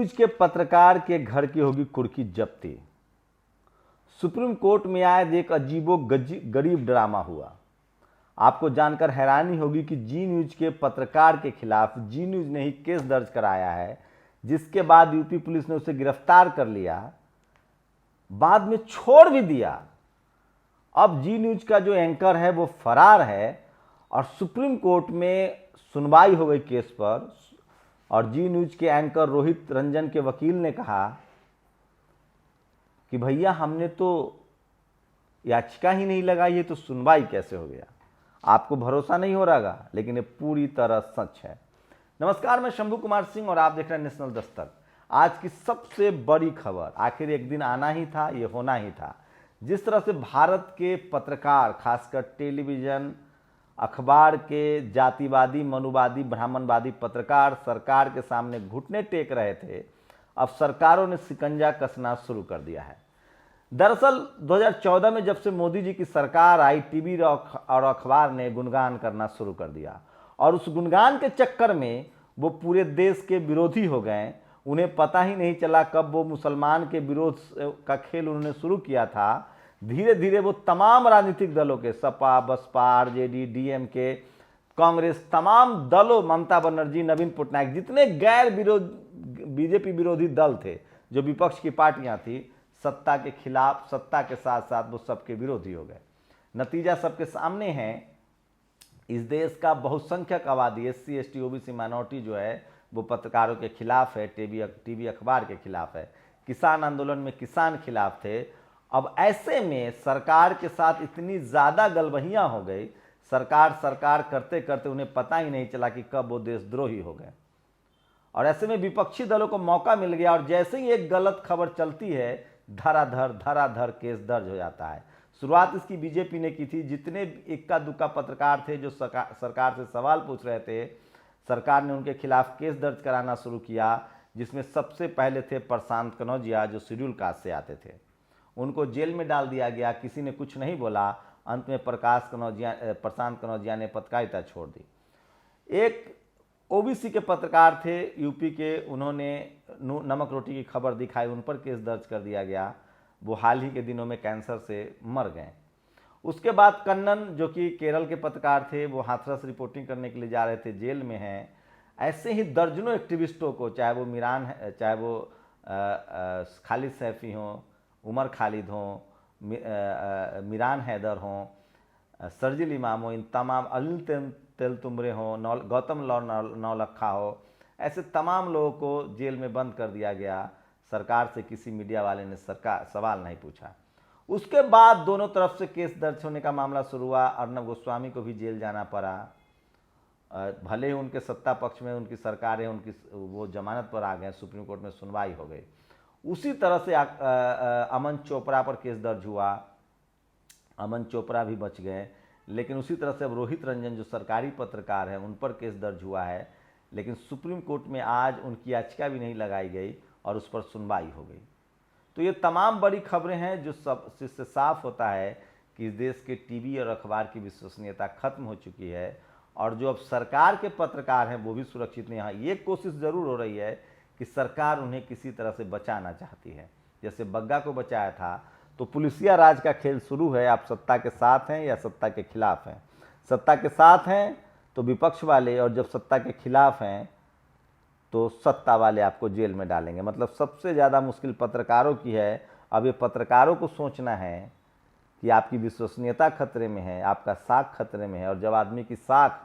News के पत्रकार के घर की होगी कुर्की जब्ती। सुप्रीम कोर्ट में आज एक अजीबो गरीब ड्रामा हुआ। आपको जानकर हैरानी होगी कि जी न्यूज के पत्रकार के खिलाफ जी न्यूज ने ही केस दर्ज कराया है, जिसके बाद यूपी पुलिस ने उसे गिरफ्तार कर लिया, बाद में छोड़ भी दिया। अब जी न्यूज का जो एंकर है वो फरार है और सुप्रीम कोर्ट में सुनवाई हो गई केस पर। और जी न्यूज के एंकर रोहित रंजन के वकील ने कहा कि भैया हमने तो याचिका ही नहीं लगाई है, तो सुनवाई कैसे हो गया। आपको भरोसा नहीं हो रहा, लेकिन ये पूरी तरह सच है। नमस्कार, मैं शंभू कुमार सिंह और आप देख रहे हैं नेशनल दस्तक। आज की सबसे बड़ी खबर, आखिर एक दिन आना ही था, ये होना ही था। जिस तरह से भारत के पत्रकार, खासकर टेलीविजन अखबार के जातिवादी, मनुवादी, ब्राह्मणवादी पत्रकार सरकार के सामने घुटने टेक रहे थे, अब सरकारों ने शिकंजा कसना शुरू कर दिया है। दरअसल 2014 में जब से मोदी जी की सरकार आई, टीवी और अखबार ने गुणगान करना शुरू कर दिया और उस गुणगान के चक्कर में वो पूरे देश के विरोधी हो गए। उन्हें पता ही नहीं चला कब वो मुसलमान के विरोध का खेल उन्होंने शुरू किया था। धीरे धीरे वो तमाम राजनीतिक दलों के, सपा, बसपा, आरजेडी, डीएमके, कांग्रेस, तमाम दलों, ममता बनर्जी, नवीन पटनायक, जितने गैर बीजेपी विरोधी दल थे, जो विपक्ष की पार्टियां थी, सत्ता के खिलाफ, सत्ता के साथ साथ वो सबके विरोधी हो गए। नतीजा सबके सामने है। इस देश का बहुसंख्यक आबादी, एससी, एसटी, ओबीसी, माइनॉरिटी जो है वो पत्रकारों के खिलाफ है, टीवी अखबार के खिलाफ है। किसान आंदोलन में किसान खिलाफ थे। अब ऐसे में सरकार के साथ इतनी ज़्यादा गलबहियाँ हो गई, सरकार करते करते उन्हें पता ही नहीं चला कि कब वो देशद्रोही हो गए। और ऐसे में विपक्षी दलों को मौका मिल गया और जैसे ही एक गलत खबर चलती है, धराधर केस दर्ज हो जाता है। शुरुआत इसकी बीजेपी ने की थी। जितने इक्का दुक्का पत्रकार थे जो सरकार से सवाल पूछ रहे थे, सरकार ने उनके खिलाफ केस दर्ज कराना शुरू किया, जिसमें सबसे पहले थे प्रशांत कनौजिया, जो शेड्यूल कास्ट से आते थे। उनको जेल में डाल दिया गया, किसी ने कुछ नहीं बोला। अंत में प्रशांत कनौजिया ने पत्रकारिता छोड़ दी। एक ओबीसी के पत्रकार थे यूपी के, उन्होंने नमक रोटी की खबर दिखाई, उन पर केस दर्ज कर दिया गया। वो हाल ही के दिनों में कैंसर से मर गए। उसके बाद कन्नन, जो कि केरल के पत्रकार थे, वो हाथरस रिपोर्टिंग करने के लिए जा रहे थे, जेल में हैं। ऐसे ही दर्जनों एक्टिविस्टों को, चाहे वो चाहे वो खालिद सैफी हों, उमर खालिद हों, मीरान हैदर हों, सरजिल इमाम हो, इन तमाम, अनिल तेलतुम्बरे हों, गौतम नौलखा हो, ऐसे तमाम लोगों को जेल में बंद कर दिया गया। सरकार से किसी मीडिया वाले ने सवाल नहीं पूछा। उसके बाद दोनों तरफ से केस दर्ज होने का मामला शुरू हुआ। अर्नब गोस्वामी को भी जेल जाना पड़ा। भले ही उनके सत्ता पक्ष में उनकी सरकार है, उनकी वो जमानत पर आ गए, सुप्रीम कोर्ट में सुनवाई हो गई। उसी तरह से अमन चोपड़ा पर केस दर्ज हुआ, अमन चोपड़ा भी बच गए। लेकिन उसी तरह से अब रोहित रंजन, जो सरकारी पत्रकार हैं, उन पर केस दर्ज हुआ है, लेकिन सुप्रीम कोर्ट में आज उनकी याचिका भी नहीं लगाई गई और उस पर सुनवाई हो गई। तो ये तमाम बड़ी खबरें हैं जिससे साफ होता है कि इस देश के टीवी और अखबार की विश्वसनीयता खत्म हो चुकी है और जो अब सरकार के पत्रकार हैं वो भी सुरक्षित नहीं। हाँ, ये कोशिश ज़रूर हो रही है कि सरकार उन्हें किसी तरह से बचाना चाहती है। जैसे बग्गा को बचाया था, तो पुलिसिया राज का खेल शुरू है। आप सत्ता के साथ हैं या सत्ता के खिलाफ हैं। सत्ता के साथ हैं तो विपक्ष वाले, और जब सत्ता के खिलाफ हैं तो सत्ता वाले आपको जेल में डालेंगे। मतलब सबसे ज़्यादा मुश्किल पत्रकारों की है। अब ये पत्रकारों को सोचना है कि आपकी विश्वसनीयता खतरे में है, आपका साख खतरे में है, और जब आदमी की साख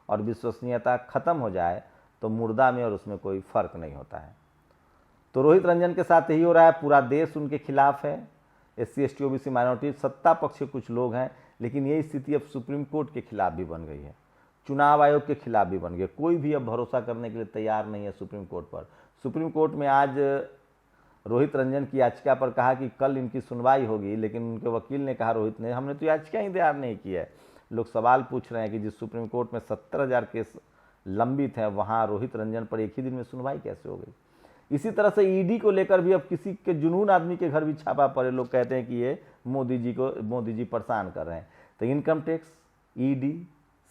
और विश्वसनीयता खत्म हो जाए तो मुर्दा में और उसमें कोई फर्क नहीं होता है। तो रोहित रंजन के साथ यही हो रहा है। पूरा देश उनके खिलाफ है। एससी, एसटी, ओबीसी, माइनॉरिटी, सत्ता पक्ष के कुछ लोग हैं, लेकिन यही स्थिति अब सुप्रीम कोर्ट के खिलाफ भी बन गई है, चुनाव आयोग के खिलाफ भी बन गई। कोई भी अब भरोसा करने के लिए तैयार नहीं है सुप्रीम कोर्ट पर। सुप्रीम कोर्ट में आज रोहित रंजन की याचिका पर कहा कि कल इनकी सुनवाई होगी, लेकिन उनके वकील ने कहा, रोहित ने, हमने तो याचिका ही दायर नहीं की है। लोग सवाल पूछ रहे हैं कि जिस सुप्रीम कोर्ट में 70,000 केस लंबित हैं, वहाँ रोहित रंजन पर एक ही दिन में सुनवाई कैसे हो गई। इसी तरह से ईडी को लेकर भी अब किसी के जुनून आदमी के घर भी छापा पड़े। लोग कहते हैं कि ये मोदी जी परेशान कर रहे हैं। तो इनकम टैक्स, ईडी,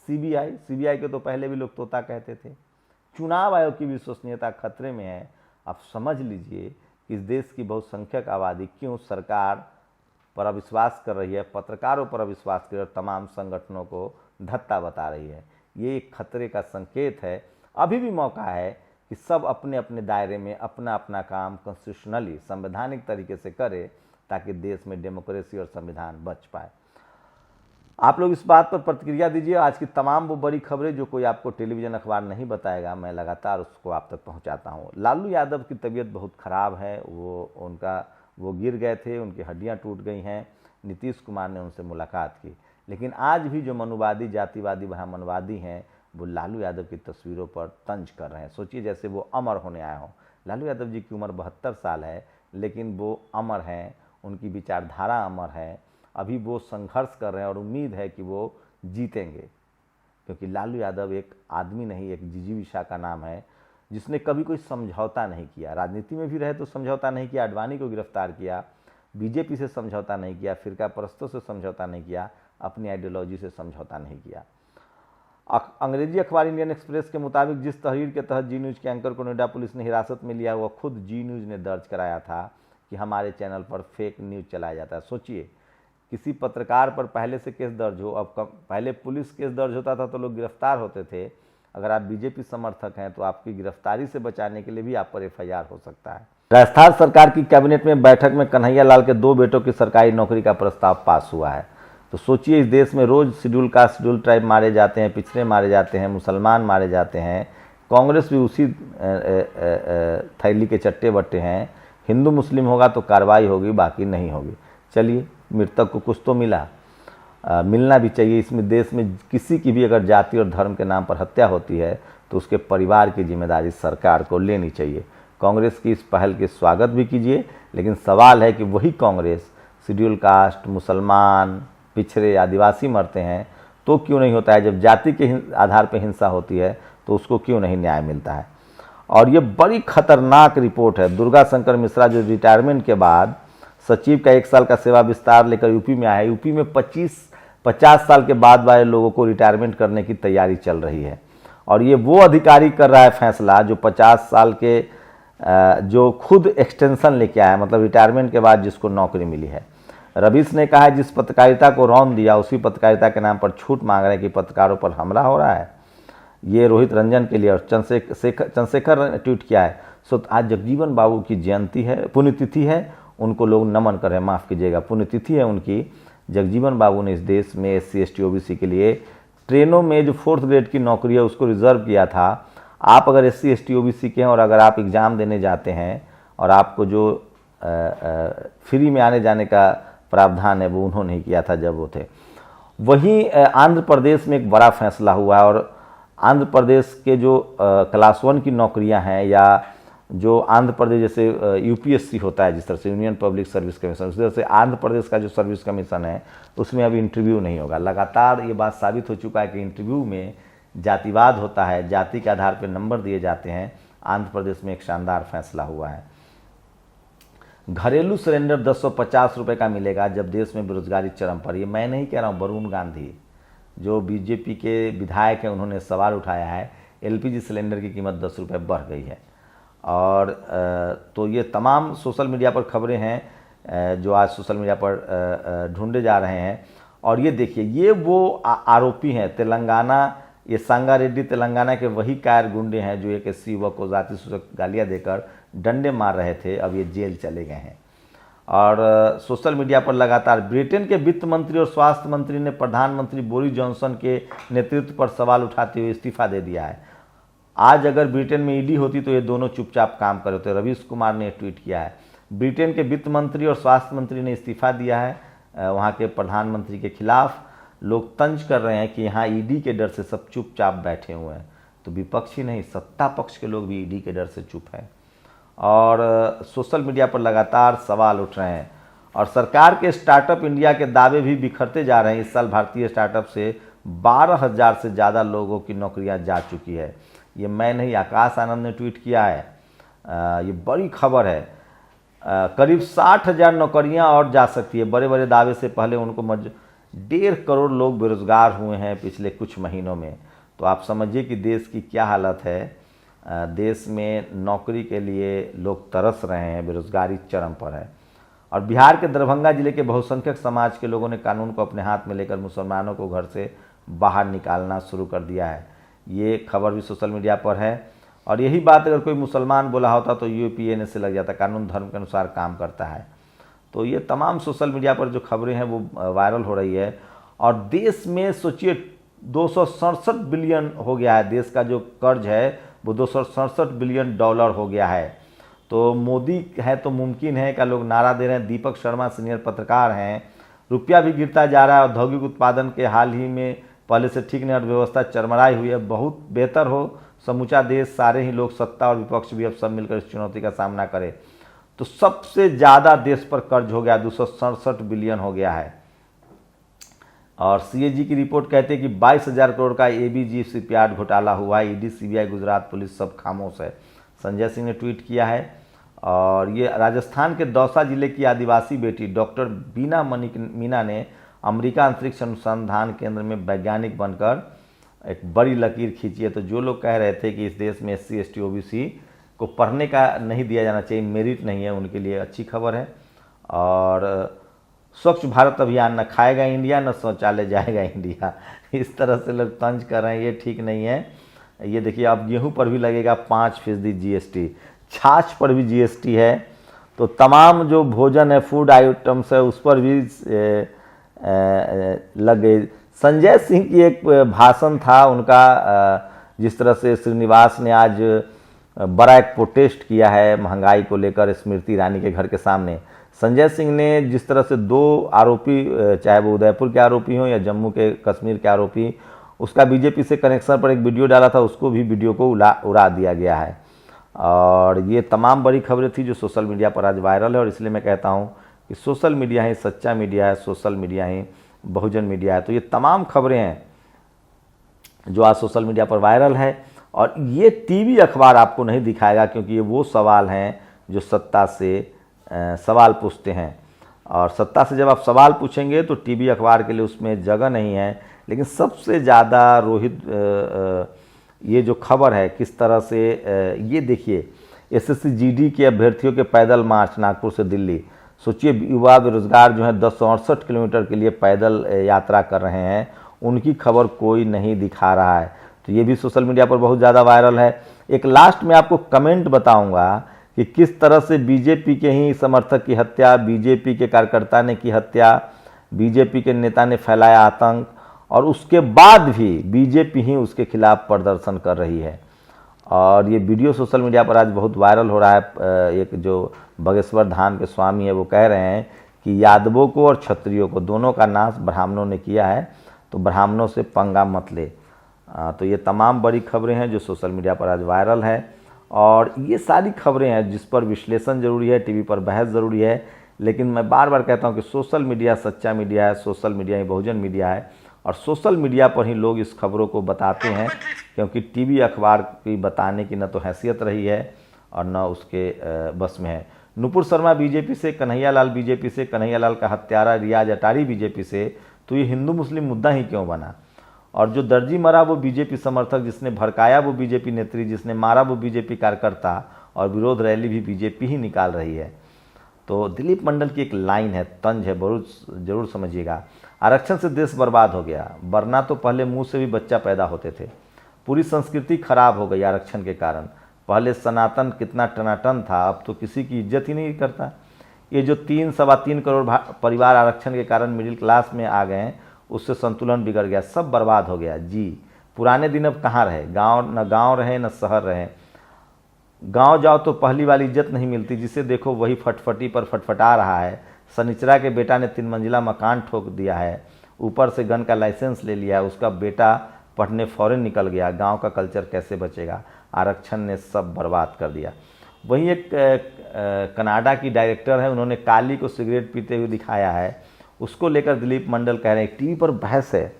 सीबीआई के तो पहले भी लोग तोता कहते थे। चुनाव आयोग की विश्वसनीयता खतरे में है आप समझ लीजिए कि इस देश की बहुसंख्यक आबादी क्यों सरकार पर अविश्वास कर रही है, पत्रकारों पर अविश्वास कर रही है, तमाम संगठनों को धत्ता बता रही है। ये एक खतरे का संकेत है। अभी भी मौका है कि सब अपने अपने दायरे में अपना अपना काम कॉन्स्टिट्यूशनली संवैधानिक तरीके से करे, ताकि देश में डेमोक्रेसी और संविधान बच पाए। आप लोग इस बात पर प्रतिक्रिया दीजिए। आज की तमाम वो बड़ी खबरें जो कोई आपको टेलीविज़न अखबार नहीं बताएगा, मैं लगातार उसको आप तक पहुंचाता हूं। लालू यादव की तबीयत बहुत ख़राब है, वो गिर गए थे, उनकी हड्डियां टूट गई हैं। नीतीश कुमार ने उनसे मुलाकात की, लेकिन आज भी जो मनुवादी, जातिवादी ब्राह्मणवादी हैं, वो लालू यादव की तस्वीरों पर तंज कर रहे हैं। सोचिए जैसे वो अमर होने आए हों। लालू यादव जी की उम्र 72 साल है, लेकिन वो अमर हैं, उनकी विचारधारा अमर है। अभी वो संघर्ष कर रहे हैं और उम्मीद है कि वो जीतेंगे, क्योंकि लालू यादव एक आदमी नहीं, एक जिजीविषा का नाम है, जिसने कभी कोई समझौता नहीं किया। राजनीति में भी रहे तो समझौता नहीं किया, आडवाणी को गिरफ्तार किया, बीजेपी से समझौता नहीं किया, फिरका परस्तों से समझौता नहीं किया, अपनी आइडियोलॉजी से समझौता नहीं किया। अंग्रेजी अखबार इंडियन एक्सप्रेस के मुताबिक जिस तहरीर के तहत जी न्यूज़ के एंकर को नोएडा पुलिस ने हिरासत में लिया, वह खुद जी न्यूज़ ने दर्ज कराया था कि हमारे चैनल पर फेक न्यूज़ चलाया जाता है। सोचिए, किसी पत्रकार पर पहले से केस दर्ज हो, अब पहले पुलिस केस दर्ज होता था तो लोग गिरफ्तार होते थे। अगर आप बीजेपी समर्थक हैं तो आपकी गिरफ्तारी से बचाने के लिए भी आप पर एफआईआर हो सकता है। राजस्थान सरकार की कैबिनेट में बैठक में कन्हैया लाल के 2 बेटों की सरकारी नौकरी का प्रस्ताव पास हुआ है। तो सोचिए, इस देश में रोज शेड्यूल कास्ट, शेड्यूल ट्राइब मारे जाते हैं, पिछड़े मारे जाते हैं, मुसलमान मारे जाते हैं। कांग्रेस भी उसी थैली के चट्टे बट्टे हैं। हिंदू मुस्लिम होगा तो कार्रवाई होगी, बाकी नहीं होगी। चलिए, मृतक को कुछ तो मिला, मिलना भी चाहिए। इसमें देश में किसी की भी अगर जाति और धर्म के नाम पर हत्या होती है तो उसके परिवार की जिम्मेदारी सरकार को लेनी चाहिए। कांग्रेस की इस पहल के स्वागत भी कीजिए, लेकिन सवाल है कि वही कांग्रेस शेड्यूल कास्ट, मुसलमान, पिछड़े, आदिवासी मरते हैं तो क्यों नहीं होता है? जब जाति के आधार पर हिंसा होती है तो उसको क्यों नहीं न्याय मिलता है? और ये बड़ी खतरनाक रिपोर्ट है। दुर्गा शंकर मिश्रा जो रिटायरमेंट के बाद सचिव का 1 साल का सेवा विस्तार लेकर यूपी में आया है। यूपी में 50 साल के बाद वाले लोगों को रिटायरमेंट करने की तैयारी चल रही है, और ये वो अधिकारी कर रहा है फैसला जो 50 साल के जो खुद एक्सटेंशन लेके आया, मतलब रिटायरमेंट के बाद जिसको नौकरी मिली है। रवीश ने कहा है जिस पत्रकारिता को रौंद दिया उसी पत्रकारिता के नाम पर छूट मांग रहे हैं कि पत्रकारों पर हमला हो रहा है। ये रोहित रंजन के लिए। और चंद्रशेखर ने ट्वीट किया है, सो आज जगजीवन बाबू की जयंती है, पुण्यतिथि है, उनको लोग नमन करें, माफ़ कीजिएगा, पुण्यतिथि है उनकी। जगजीवन बाबू ने इस देश में SC ST OBC के लिए ट्रेनों में जो 4th ग्रेड की नौकरी है उसको रिजर्व किया था। आप अगर SC ST OBC के हैं और अगर आप एग्ज़ाम देने जाते हैं और आपको जो फ्री में आने जाने का प्रावधान है वो उन्होंने ही किया था जब वो थे। वहीं आंध्र प्रदेश में एक बड़ा फैसला हुआ है, और आंध्र प्रदेश के जो क्लास 1 की नौकरियां हैं, या जो आंध्र प्रदेश जैसे UPSC होता है, जिस तरह से यूनियन पब्लिक सर्विस कमीशन, उस तरह से आंध्र प्रदेश का जो सर्विस कमीशन है उसमें अभी इंटरव्यू नहीं होगा। लगातार ये बात साबित हो चुका है कि इंटरव्यू में जातिवाद होता है, जाति के आधार पर नंबर दिए जाते हैं। आंध्र प्रदेश में एक शानदार फैसला हुआ है। घरेलू सिलेंडर 1050 रुपये का मिलेगा जब देश में बेरोजगारी चरम पर। ये मैं नहीं कह रहा हूँ, वरुण गांधी जो बीजेपी के विधायक हैं उन्होंने सवाल उठाया है। LPG सिलेंडर की कीमत 10 रुपये बढ़ गई है। और तो ये तमाम सोशल मीडिया पर खबरें हैं जो आज सोशल मीडिया पर ढूंढे जा रहे हैं। और ये देखिए, ये वो आरोपी हैं तेलंगाना, ये सांगारेड्डी तेलंगाना के वही कायर गुंडे हैं जो एक SC युवक को जाति सूचक गालियाँ देकर डंडे मार रहे थे, अब ये जेल चले गए हैं। और सोशल मीडिया पर लगातार ब्रिटेन के वित्त मंत्री और स्वास्थ्य मंत्री ने प्रधानमंत्री बोरिस जॉनसन के नेतृत्व पर सवाल उठाते हुए इस्तीफा दे दिया है। आज अगर ब्रिटेन में ED होती तो ये दोनों चुपचाप काम कर रहे थे। रवीश कुमार ने ट्वीट किया है, ब्रिटेन के वित्त मंत्री और स्वास्थ्य मंत्री ने इस्तीफा दिया है वहाँ के प्रधानमंत्री के खिलाफ। लोग तंज कर रहे हैं कि यहाँ ED के डर से सब चुपचाप बैठे हुए हैं। तो विपक्षी नहीं, सत्ता पक्ष के लोग भी ED के डर से चुप हैं। और सोशल मीडिया पर लगातार सवाल उठ रहे हैं। और सरकार के स्टार्टअप इंडिया के दावे भी बिखरते जा रहे हैं। इस साल भारतीय स्टार्टअप से 12,000 से ज़्यादा लोगों की नौकरियां जा चुकी है। ये मैं नहीं, आकाश आनंद ने ट्वीट किया है। ये बड़ी खबर है। करीब 60,000 नौकरियां और जा सकती है। बड़े बड़े दावे से पहले उनको 1.5 करोड़ लोग बेरोजगार हुए हैं पिछले कुछ महीनों में। तो आप समझिए कि देश की क्या हालत है। देश में नौकरी के लिए लोग तरस रहे हैं, बेरोजगारी चरम पर है। और बिहार के दरभंगा जिले के बहुसंख्यक समाज के लोगों ने कानून को अपने हाथ में लेकर मुसलमानों को घर से बाहर निकालना शुरू कर दिया है। ये खबर भी सोशल मीडिया पर है। और यही बात अगर कोई मुसलमान बोला होता तो यूपीएनए से लग जाता। कानून धर्म के अनुसार काम करता है। तो ये तमाम सोशल मीडिया पर जो खबरें हैं वो वायरल हो रही है। और देश में सोचिए 267 बिलियन हो गया है। देश का जो कर्ज है वो 267 बिलियन डॉलर हो गया है। तो मोदी है तो मुमकिन है का लोग नारा दे रहे हैं। दीपक शर्मा सीनियर पत्रकार हैं। रुपया भी गिरता जा रहा है। औद्योगिक उत्पादन के हाल ही में पहले से ठीक नहीं, अर्थव्यवस्था चरमराई हुई है। बहुत बेहतर हो समूचा देश, सारे ही लोग, सत्ता और विपक्ष भी अब सब मिलकर इस चुनौती का सामना करें। तो सबसे ज़्यादा देश पर कर्ज हो गया, 267 बिलियन हो गया है। और सीएजी की रिपोर्ट कहते हैं कि 22,000 करोड़ का एबीजी शिपयार्ड घोटाला हुआ है। ईडी, सीबीआई, गुजरात पुलिस सब खामोश है, संजय सिंह ने ट्वीट किया है। और ये राजस्थान के दौसा जिले की आदिवासी बेटी डॉक्टर बीना मीना ने अमेरिका अंतरिक्ष अनुसंधान केंद्र में वैज्ञानिक बनकर एक बड़ी लकीर खींची है। तो जो लोग कह रहे थे कि इस देश में SC, ST, OBC को पढ़ने का नहीं दिया जाना चाहिए, मेरिट नहीं है, उनके लिए अच्छी खबर है। और स्वच्छ भारत अभियान, न खाएगा इंडिया न शौचालय जाएगा इंडिया, इस तरह से लोग तंज कर रहे हैं, ये ठीक नहीं है। ये देखिए अब गेहूं पर भी लगेगा 5% GST, छाछ पर भी GST है। तो तमाम जो भोजन है, फूड आइटम्स है, उस पर भी लग गई। संजय सिंह की एक भाषण था उनका, जिस तरह से श्रीनिवास ने आज बड़ा एक प्रोटेस्ट किया है महंगाई को लेकर स्मृति ईरानी के घर के सामने। संजय सिंह ने जिस तरह से 2 आरोपी, चाहे वो उदयपुर के आरोपी हों या जम्मू के कश्मीर के आरोपी, उसका बीजेपी से कनेक्शन पर एक वीडियो डाला था, उसको भी वीडियो को उड़ा दिया गया है। और ये तमाम बड़ी खबरें थी जो सोशल मीडिया पर आज वायरल है। और इसलिए मैं कहता हूँ कि सोशल मीडिया ही सच्चा मीडिया है, सोशल मीडिया ही बहुजन मीडिया है। तो ये तमाम खबरें हैं जो आज सोशल मीडिया पर वायरल है। और ये टीवी अखबार आपको नहीं दिखाएगा, क्योंकि ये वो सवाल हैं जो सत्ता से सवाल पूछते हैं। और सत्ता से जब आप सवाल पूछेंगे तो टीवी अखबार के लिए उसमें जगह नहीं है। लेकिन सबसे ज़्यादा रोहित, ये जो खबर है किस तरह से, ये देखिए SSC GD के अभ्यर्थियों के पैदल मार्च नागपुर से दिल्ली। सोचिए युवा बेरोजगार जो हैं 1068 किलोमीटर के लिए पैदल यात्रा कर रहे हैं, उनकी खबर कोई नहीं दिखा रहा है। तो ये भी सोशल मीडिया पर बहुत ज़्यादा वायरल है। एक लास्ट में आपको कमेंट बताऊंगा कि किस तरह से बीजेपी के ही समर्थक की हत्या, बीजेपी के कार्यकर्ता ने की हत्या, बीजेपी के नेता ने फैलाया आतंक, और उसके बाद भी बीजेपी ही उसके खिलाफ प्रदर्शन कर रही है। और ये वीडियो सोशल मीडिया पर आज बहुत वायरल हो रहा है। एक जो बागेश्वर धाम के स्वामी है वो कह रहे हैं कि यादवों को और क्षत्रियों को दोनों का नाश ब्राह्मणों ने किया है, तो ब्राह्मणों से पंगा मत ले। तो ये तमाम बड़ी खबरें हैं जो सोशल मीडिया पर आज वायरल है। और ये सारी खबरें हैं जिस पर विश्लेषण जरूरी है, टीवी पर बहस ज़रूरी है। लेकिन मैं बार बार कहता हूं कि सोशल मीडिया सच्चा मीडिया है, सोशल मीडिया ही बहुजन मीडिया है। और सोशल मीडिया पर ही लोग इस खबरों को बताते हैं, क्योंकि टीवी अखबार की बताने की न तो हैसियत रही है और न उसके बस में है। नुपुर शर्मा बीजेपी से, कन्हैयालाल बीजेपी से, कन्हैयालाल का हत्यारा रियाज अटारी बीजेपी से, तो ये हिंदू मुस्लिम मुद्दा ही क्यों बना? और जो दर्जी मरा वो बीजेपी समर्थक, जिसने भड़काया वो बीजेपी नेत्री, जिसने मारा वो बीजेपी कार्यकर्ता, और विरोध रैली भी बीजेपी ही निकाल रही है। तो दिलीप मंडल की एक लाइन है, तंज है, बहुत जरूर समझिएगा। आरक्षण से देश बर्बाद हो गया, वरना तो पहले मुंह से भी बच्चा पैदा होते थे। पूरी संस्कृति खराब हो गई आरक्षण के कारण। पहले सनातन कितना टनाटन था, अब तो किसी की इज्जत ही नहीं करता। ये जो 3-3.25 करोड़ परिवार आरक्षण के कारण मिडिल क्लास में आ गए, उससे संतुलन बिगड़ गया, सब बर्बाद हो गया जी। पुराने दिन अब कहाँ रहे? गांव रहे न शहर रहे। गांव जाओ तो पहली वाली इज्जत नहीं मिलती, जिसे देखो वही फटफटी पर फटफटा रहा है। सनिचरा के बेटा ने 3 मंजिला मकान ठोक दिया है, ऊपर से गन का लाइसेंस ले लिया, उसका बेटा पढ़ने फॉरेन निकल गया। गांव का कल्चर कैसे बचेगा? आरक्षण ने सब बर्बाद कर दिया। वहीं एक कनाडा की डायरेक्टर है, उन्होंने काली को सिगरेट पीते हुए दिखाया है, उसको लेकर दिलीप मंडल कह रहे हैं, टीवी पर बहस है,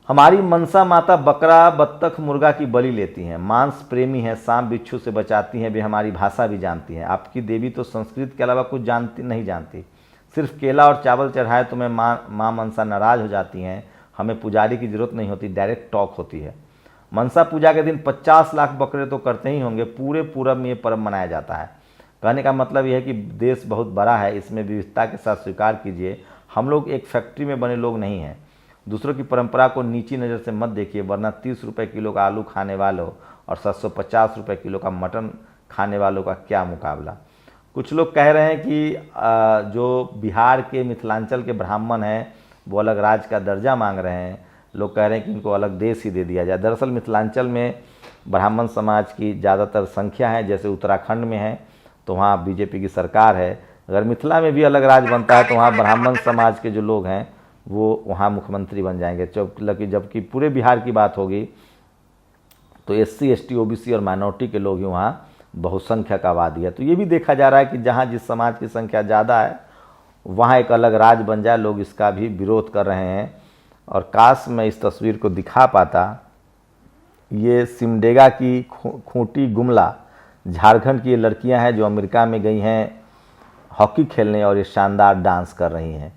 हमारी मनसा माता बकरा, बत्तख, मुर्गा की बलि लेती हैं, मांस प्रेमी हैं, सांप बिच्छू से बचाती हैं, वे हमारी भाषा भी जानती हैं। आपकी देवी तो संस्कृत के अलावा कुछ नहीं जानती, सिर्फ केला और चावल चढ़ाए तो मैं माँ मनसा नाराज हो जाती हैं, हमें पुजारी की जरूरत नहीं होती, डायरेक्ट टॉक होती है। मनसा पूजा के दिन 50 लाख बकरे तो करते ही होंगे। पूरे पूरब में ये पर्व मनाया जाता है। कहने का मतलब यह है कि देश बहुत बड़ा है, इसमें विविधता के साथ स्वीकार कीजिए। हम लोग एक फैक्ट्री में बने लोग नहीं हैं। दूसरों की परंपरा को नीची नज़र से मत देखिए, वरना 30 रुपये किलो का आलू खाने वालों और 750 रुपये किलो का मटन खाने वालों का क्या मुकाबला। कुछ लोग कह रहे हैं कि जो बिहार के मिथिलांचल के ब्राह्मण हैं वो अलग राज्य का दर्जा मांग रहे हैं। लोग कह रहे हैं कि इनको अलग देश ही दे दिया जाए। दरअसल मिथिलांचल में ब्राह्मण समाज की ज़्यादातर संख्या है। जैसे उत्तराखंड में है तो वहाँ बीजेपी की सरकार है। अगर मिथिला में भी अलग राज्य बनता है तो वहाँ ब्राह्मण समाज के जो लोग हैं वो वहाँ मुख्यमंत्री बन जाएंगे। जबकि पूरे बिहार की बात होगी तो SC ST OBC और माइनॉरिटी के लोग ही वहाँ बहुसंख्यक आबादी है। तो ये भी देखा जा रहा है कि जहाँ जिस समाज की संख्या ज़्यादा है वहाँ एक अलग राज्य बन जाए। लोग इसका भी विरोध कर रहे हैं। और काश मैं इस तस्वीर को दिखा पाता। ये सिमडेगा की खूंटी गुमला झारखंड की ये लड़कियां हैं जो अमेरिका में गई हैं हॉकी खेलने और ये शानदार डांस कर रही हैं।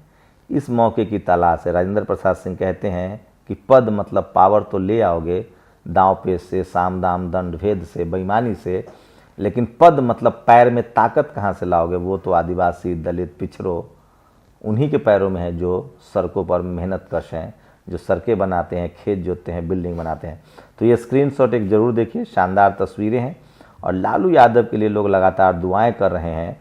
इस मौके की तलाश है। राजेंद्र प्रसाद सिंह कहते हैं कि पद मतलब पावर तो ले आओगे, दांव पेच से, साम दाम दंड भेद से, बेईमानी से, लेकिन पद मतलब पैर में ताकत कहाँ से लाओगे। वो तो आदिवासी, दलित, पिछड़ों उन्हीं के पैरों में है जो सड़कों पर मेहनत कश हैं, जो सड़कें बनाते हैं, खेत जोतते हैं, बिल्डिंग बनाते हैं। तो ये स्क्रीनशॉट एक ज़रूर देखिए, शानदार तस्वीरें हैं। और लालू यादव के लिए लोग लगातार दुआएं कर रहे हैं।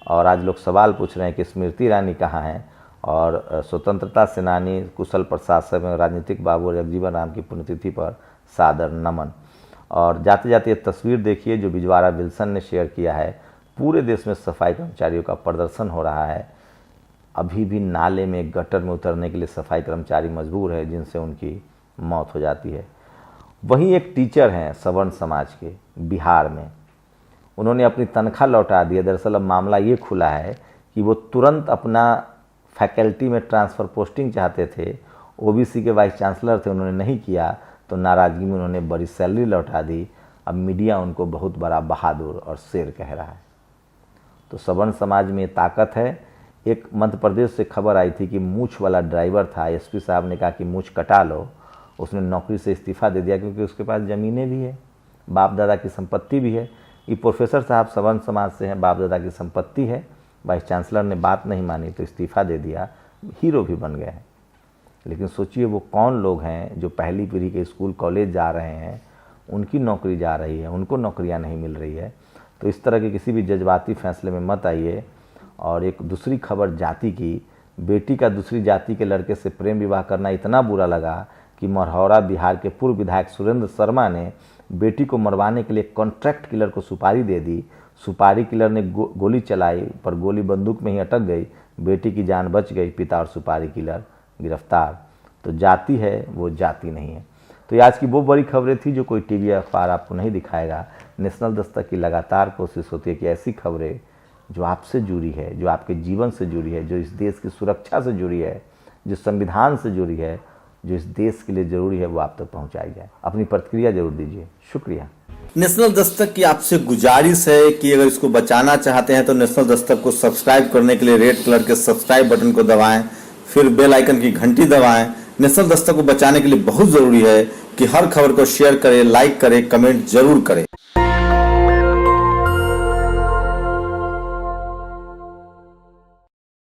और आज लोग सवाल पूछ रहे हैं कि स्मृति ईरानी कहाँ हैं। और स्वतंत्रता सेनानी, कुशल प्रशासक एवं राजनीतिक बाबू जगजीवन राम की पुण्यतिथि पर सादर नमन। और जाते जाते ये तस्वीर देखिए जो बिजवारा विल्सन ने शेयर किया है। पूरे देश में सफाई कर्मचारियों का प्रदर्शन हो रहा है। अभी भी नाले में, गटर में उतरने के लिए सफाई कर्मचारी मजबूर है, जिनसे उनकी मौत हो जाती है। वहीं एक टीचर हैं सवर्ण समाज के बिहार में, उन्होंने अपनी तनख्वाह लौटा दी है। दरअसल अब मामला ये खुला है कि वो तुरंत अपना फैकल्टी में ट्रांसफ़र पोस्टिंग चाहते थे। OBC के वाइस चांसलर थे, उन्होंने नहीं किया तो नाराज़गी में उन्होंने बड़ी सैलरी लौटा दी। अब मीडिया उनको बहुत बड़ा बहादुर और शेर कह रहा है। तो सवर्ण समाज में ताकत है। एक मध्य प्रदेश से खबर आई थी कि मूछ वाला ड्राइवर था, SP साहब ने कहा कि मूछ कटा लो, उसने नौकरी से इस्तीफ़ा दे दिया क्योंकि उसके पास ज़मीनें भी है, बाप दादा की संपत्ति भी है। ये प्रोफेसर साहब सवर्ण समाज से हैं, बाप दादा की संपत्ति है। वाइस चांसलर ने बात नहीं मानी तो इस्तीफ़ा दे दिया, हीरो भी बन गए हैं। लेकिन सोचिए वो कौन लोग हैं जो पहली पीढ़ी के स्कूल कॉलेज जा रहे हैं, उनकी नौकरी जा रही है, उनको नौकरियां नहीं मिल रही है। तो इस तरह के किसी भी जज्बाती फैसले में मत आइए। और एक दूसरी खबर जाति की, बेटी का दूसरी जाति के लड़के से प्रेम विवाह करना इतना बुरा लगा कि मरहौरा बिहार के पूर्व विधायक सुरेंद्र शर्मा ने बेटी को मरवाने के लिए कॉन्ट्रैक्ट किलर को सुपारी दे दी। सुपारी किलर ने गोली चलाई पर गोली बंदूक में ही अटक गई, बेटी की जान बच गई, पिता और सुपारी किलर गिरफ्तार। तो जाति है वो जाति नहीं है। तो ये आज की वो बड़ी खबरें थी जो कोई टीवी अखबार आपको नहीं दिखाएगा। नेशनल दस्तक की लगातार कोशिश होती है कि ऐसी खबरें जो आपसे जुड़ी है, जो आपके जीवन से जुड़ी है, जो इस देश की सुरक्षा से जुड़ी है, जो संविधान से जुड़ी है, जो इस देश के लिए ज़रूरी है, वो आप तक पहुंचाई जाए। अपनी प्रतिक्रिया जरूर दीजिए। शुक्रिया। नेशनल दस्तक की आपसे गुजारिश है कि अगर इसको बचाना चाहते हैं तो नेशनल दस्तक को सब्सक्राइब करने के लिए रेड कलर के सब्सक्राइब बटन को दबाएं, फिर बेल आइकन की घंटी दबाएं। नेशनल दस्तक को बचाने के लिए बहुत ज़रूरी है कि हर खबर को शेयर करें, लाइक करें, कमेंट जरूर करें।